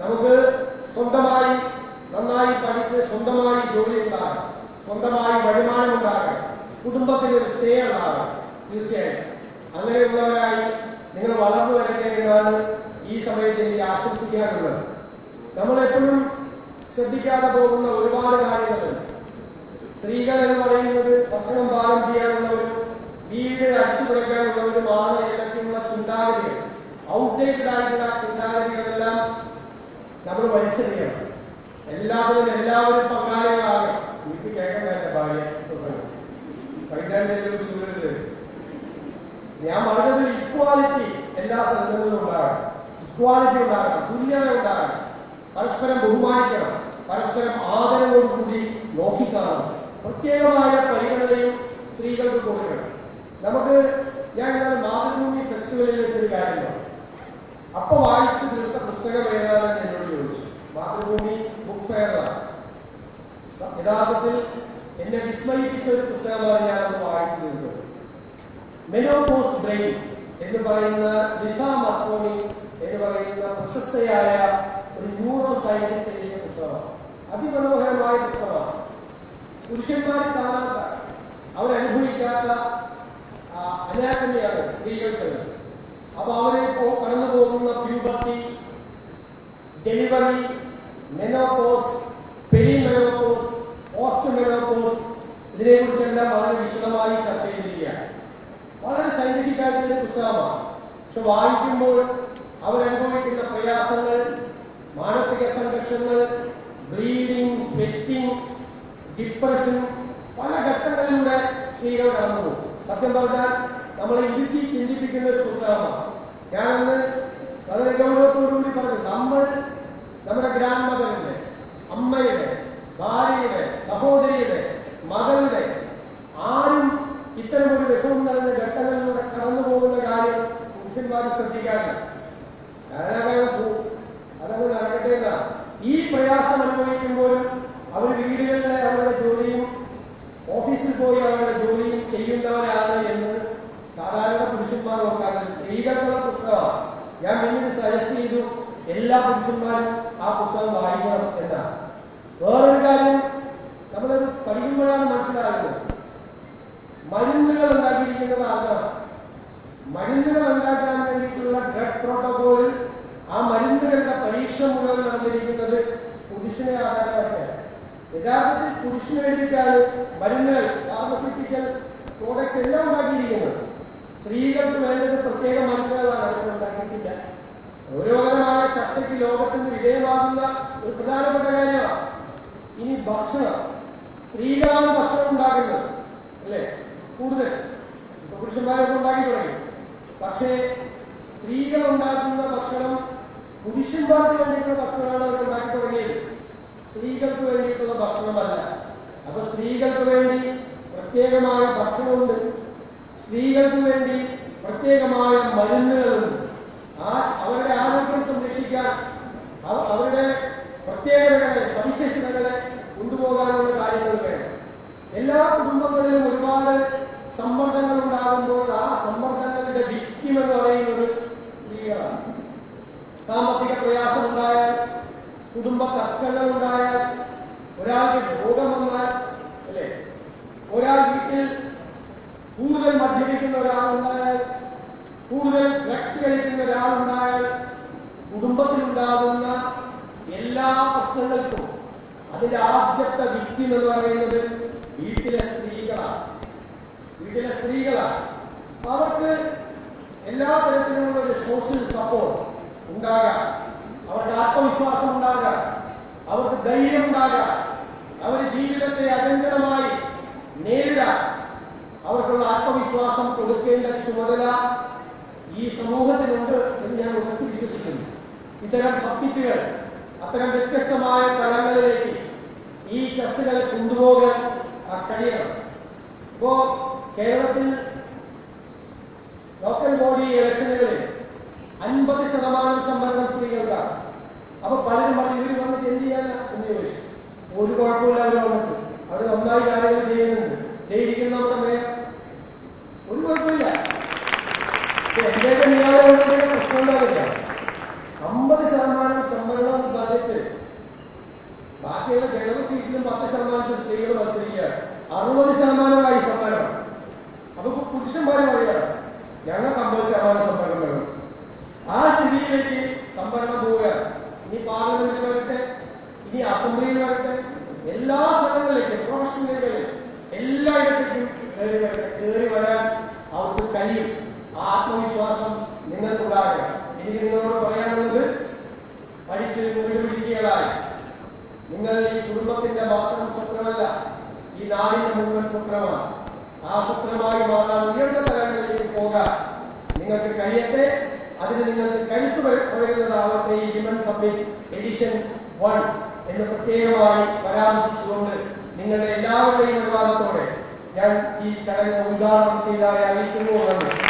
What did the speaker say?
നമുക്ക് സ്വന്തമായി നന്നായി പഠിച്ച് സ്വന്തമായി ജോലി ഉണ്ടാകണം, സ്വന്തമായി വരുമാനം ഉണ്ടാകണം, കുടുംബത്തിന് ഒരു സ്റ്റേ ഉണ്ടാകണം. തീർച്ചയായും അങ്ങനെയുള്ളവരായി നിങ്ങൾ വളർന്നു വരട്ടെ എന്നാണ് ഈ സമയത്ത് എനിക്ക് ആശംസിക്കാനുള്ളത്. നമ്മളെപ്പോഴും ശ്രദ്ധിക്കാതെ പോകുന്ന ഒരുപാട് കാര്യങ്ങളുണ്ട്. സ്ത്രീകൾ എന്ന് പറയുന്നത് ഭക്ഷണം പാകം ചെയ്യാനുള്ളവരും വീട് അടിച്ചു തുടയ്ക്കാനുള്ളവരുമാണ് എന്നൊക്കെയുള്ള ചിന്താഗതികൾ, ഔട്ട്ഡേറ്റഡ് ആയിട്ടുള്ള ചിന്താഗതികളെല്ലാം നമ്മൾ വലിച്ചെറിയണം. എല്ലാവരും പങ്കാളികളാകണം. എനിക്ക് കേൾക്കണ്ട ഭാര്യ വൈകാരിക ചൂടരുത്. ഞാൻ പറഞ്ഞത് ഇക്വാലിറ്റി എല്ലാ സ്ഥലങ്ങളിലും ഉണ്ടാകണം, ഇക്വാലിറ്റി ഉണ്ടാകണം, തുല്യത ഉണ്ടാകണം, പരസ്പരം ബഹുമാനിക്കണം, പരസ്പരം ആദരവോടുകൂടി നോക്കിക്കാണണം, പ്രത്യേകമായ പരിഗണനയും സ്ത്രീകൾക്ക് കൊടുക്കണം. നമുക്ക് ഞാൻ മാതൃഭൂമി ഫെസ്റ്റിവലിൽ വെച്ചൊരു കാര്യമാണ്. അപ്പൊ വായിച്ചു തീർത്ത പുസ്തകം ഏതാണെന്ന് എന്നോട് ചോദിച്ചു. മാതൃഭൂമി ബുക്ക് ഫെയറാണ്. യഥാർത്ഥത്തിൽ എന്നെ വിസ്മയിപ്പിച്ച ഒരു പുസ്തകമാണ് ഞാനത് വായിച്ചു തീർത്തത്. മെനോപോസ് ബ്രെയിൻ എന്ന് പറയുന്ന ലിസ മർക്കോണി എന്ന് പറയുന്ന പ്രശസ്തയായ ഒരു ന്യൂറോ സയൻസ് എഴുതിയ പുസ്തകമാണ്. അതിമനോഹരമായ പുസ്തകമാണ്. പുരുഷന്മാർ കാണാത്ത, അവരനുഭവിക്കാത്ത അനാട്ടമിയാണ് സ്ത്രീകൾക്ക്. അപ്പൊ അവരെ കടന്നു പോകുന്ന puberty, delivery, menopause, perimenopause, post menopause, ഇതിനെ കുറിച്ചെല്ലാം വളരെ വിശദമായി ചർച്ച ചെയ്തിരിക്കുകയാണ്. വളരെ സയന്റിഫിക് ആയിട്ടുള്ള പുസ്തകമാണ്. പക്ഷെ വായിക്കുമ്പോൾ അവരനുഭവിക്കുന്ന പ്രയാസങ്ങൾ, മാനസിക സംഘർഷങ്ങൾ, ബ്ലീഡിങ്, സ്വെറ്റിംഗ്, ഡിപ്രഷൻ, പല ഘട്ടങ്ങളിലൂടെ സ്ത്രീകൾ കടന്നു പോകും. സത്യം പറഞ്ഞാൽ നമ്മളെ ഇരുത്തി ചിന്തിപ്പിക്കുന്ന ഒരു പുസ്തകമാണ്. ഞാനന്ന് വളരെ ഗൗരവത്തോടുകൂടി പറഞ്ഞു, നമ്മുടെ ഗ്രാൻഡ് മദറിന്റെ, അമ്മയുടെ, ഭാര്യയുടെ, സഹോദരിയുടെ, മകളുടെ ആരും ഇത്തരമൊരു വിഷമം നിറഞ്ഞ ഘട്ടങ്ങളിലൂടെ കടന്നു പോകുന്ന കാര്യം പുരുഷന്മാർ ശ്രദ്ധിക്കാറില്ല. അതങ്ങ് നടക്കട്ടെ എന്നാ. ഈ പ്രയാസം അനുഭവിക്കുമ്പോഴും അവർ വീടുകളിലെ അവരുടെ ജോലിയും ഓഫീസിൽ പോയി അവരുടെ ജോലിയും ചെയ്യുന്നവരാണ് എന്ന് സാധാരണ പുരുഷന്മാർ നോക്കാതെ സ്ത്രീകൾക്കുള്ള പുസ്തകമാണ്. ഞാൻ പിന്നീട് സജസ്റ്റ് ചെയ്തു എല്ലാ പുരുഷന്മാരും ആ പുസ്തകം വായിക്കണം എന്നാണ്. വേറൊരു കാര്യം നമ്മളത് പഠിക്കുമ്പോഴാണ് മനസ്സിലാകുന്നത്, മരുന്നുകൾ ഉണ്ടാക്കിയിരിക്കുന്നത് ആർക്കാണ്? മരുന്നുകൾ ഉണ്ടാക്കാൻ വേണ്ടിയിട്ടുള്ള ഡ്രഗ് പ്രോട്ടോകോളിൽ ആ മരുന്നുകളുടെ പരീക്ഷ മുഴുവൻ നടന്നിരിക്കുന്നത് പുരുഷനെ ആധാരമാക്കിയാണ്. യഥാർത്ഥത്തിൽ പുരുഷന് വേണ്ടിയിട്ടാണ് മരുന്നുകൾ, ഫാർമസ്യൂട്ടിക്കൽ പ്രോഡക്ട്സ് എല്ലാം ഉണ്ടാക്കിയിരിക്കുന്നത്. സ്ത്രീകൾക്ക് വേണ്ടത് പ്രത്യേക മരുന്നുകളാണ്, അതൊക്കെ ഉണ്ടാക്കിയിട്ടില്ല. ഗൗരവകരമായ ചർച്ചയ്ക്ക് ലോകത്തിന് വിധേയമാകുന്ന ഒരു പ്രധാനപ്പെട്ട കാര്യമാണ്. ഇനി ഭക്ഷണം, സ്ത്രീകളാണ് ഭക്ഷണം ഉണ്ടാക്കുന്നത് അല്ലേ? കൂടുതൽ ഇപ്പൊ പുരുഷന്മാരൊക്കെ ഉണ്ടാക്കി തുടങ്ങി. പക്ഷേ സ്ത്രീകൾ ഉണ്ടാക്കുന്ന ഭക്ഷണം പുരുഷന്മാർക്ക് വേണ്ടിയിട്ടുള്ള ഭക്ഷണമാണ് അവർ ഉണ്ടാക്കി തുടങ്ങിയത്, സ്ത്രീകൾക്ക് വേണ്ടിയിട്ടുള്ള ഭക്ഷണമല്ല. അപ്പൊ സ്ത്രീകൾക്ക് വേണ്ടി പ്രത്യേകമായ ഭക്ഷണമുണ്ട്, സ്ത്രീകൾക്ക് വേണ്ടി പ്രത്യേകമായ മരുന്നുകളുണ്ട്. അവരുടെ ആരോഗ്യം സംരക്ഷിക്കാൻ അവരുടെ പ്രത്യേകതകളെ, സവിശേഷതകളെ കൊണ്ടുപോകാനുള്ള കാര്യങ്ങൾ വേണം. എല്ലാ കുടുംബങ്ങളിലും ഒരുപാട് സമ്മർദ്ദങ്ങൾ ഉണ്ടാകുമ്പോൾ ആ സമ്മർദ്ദങ്ങളുടെ വിക്ടിം എന്ന് പറയുന്നത് സ്ത്രീകളാണ്. സാമ്പത്തിക പ്രയാസം ഉണ്ടായാൽ, കുടുംബ തർക്കങ്ങൾ ഉണ്ടായാൽ, ഒരാൾക്ക് രോഗം വന്നാൽ അല്ലെ, ഒരാൾ വീട്ടിൽ കൂടുതൽ മദ്യപിക്കുന്ന ഒരാളുണ്ടായാൽ, കൂടുതൽ ഡ്രഗ്സ് കഴിക്കുന്ന ഒരാളുണ്ടായാൽ, കുടുംബത്തിലുണ്ടാകുന്ന എല്ലാ പ്രശ്നങ്ങൾക്കും അതിന്റെ ആദ്യത്തെ വിക്ടിം എന്ന് പറയുന്നത് വീട്ടിലെ സ്ത്രീകളാണ്. അവർക്ക് എല്ലാ തരത്തിലുള്ള ഒരു സോഷ്യൽ സപ്പോർട്ട് ഉണ്ടാകാം, അവർക്ക് ആത്മവിശ്വാസം ഉണ്ടാകാം, അവർക്ക് ധൈര്യം ഉണ്ടാകാം, അവർ ജീവിതത്തെ അചഞ്ചലമായി നേരിടാൻ അവർക്കുള്ള ആത്മവിശ്വാസം കൊടുക്കേണ്ട ചുമതല ഈ സമൂഹത്തിനുണ്ട് എന്ന് ഞാൻ ഉറച്ചു വിശ്വസിക്കുന്നു. ഇത്തരം സബ്ജക്റ്റുകൾ അത്തരം വ്യത്യസ്തമായ തലങ്ങളിലേക്ക് ഈ ചർച്ചകളെ കൊണ്ടുപോകാൻ കഴിയണം. ഇപ്പോ കേരളത്തിൽ ലോക്കൽ ബോഡി ഇലക്ഷനുകളിൽ 50% സംവരണം സ്ത്രീകൾക്കാണ്. അപ്പൊ പലരും പറഞ്ഞു ഇവർ വന്നിട്ട് എന്ത് ചെയ്യാനാ എന്ന് ചോദിച്ചു. ഒരു കുഴപ്പമില്ല, അവർ വന്നിട്ട് അവർ നന്നായി കാര്യങ്ങൾ ചെയ്യുന്നുണ്ട്. ജയിക്കുന്ന നമ്മുടെ മേയർ ഒരു കുഴപ്പമില്ല. എന്റെയൊക്കെ നിയാമങ്ങളുടെ പ്രശ്നം ഉണ്ടാവില്ല. 50% സംവരണം അസംബ്ലിയിൽ വരട്ടെ, എല്ലാ സ്ഥലങ്ങളിലേക്കും, പ്രൊഫഷണൽ മേഖലയിൽ എല്ലായിടത്തേക്കും കയറി വരാൻ അവർക്ക് കഴിയും. ആത്മവിശ്വാസം നിങ്ങൾക്കുണ്ടാകണം. എനിക്ക് നിങ്ങളോട് പറയാനുള്ളത്, പഠിച്ച് മുഴുപിടിക്കുകകളായി നിങ്ങൾ ഈ കുടുംബത്തിന്റെ മാത്രം സ്വപ്നമല്ല, ഈ നാടിന്റെ മുഴുവൻ സ്വപ്നമാണ്. ആ സ്വപ്നമായി മാറാൻ ഉയർന്ന തലങ്ങളിലേക്ക് പോകാൻ നിങ്ങൾക്ക് കഴിയട്ടെ. അതിന് നിങ്ങൾക്ക് കരുത്ത് പകരുന്നതാവട്ടെ ഈ വിമൻ സമ്മിറ്റ് എഡിഷൻ 1 എന്ന് പ്രത്യേകമായി പരാമർശിച്ചുകൊണ്ട് നിങ്ങളുടെ എല്ലാവരുടെയും അനുവാദത്തോടെ ഞാൻ ഈ ചടങ്ങ് ഉദ്ഘാടനം ചെയ്തതായി അറിയിക്കുന്നു.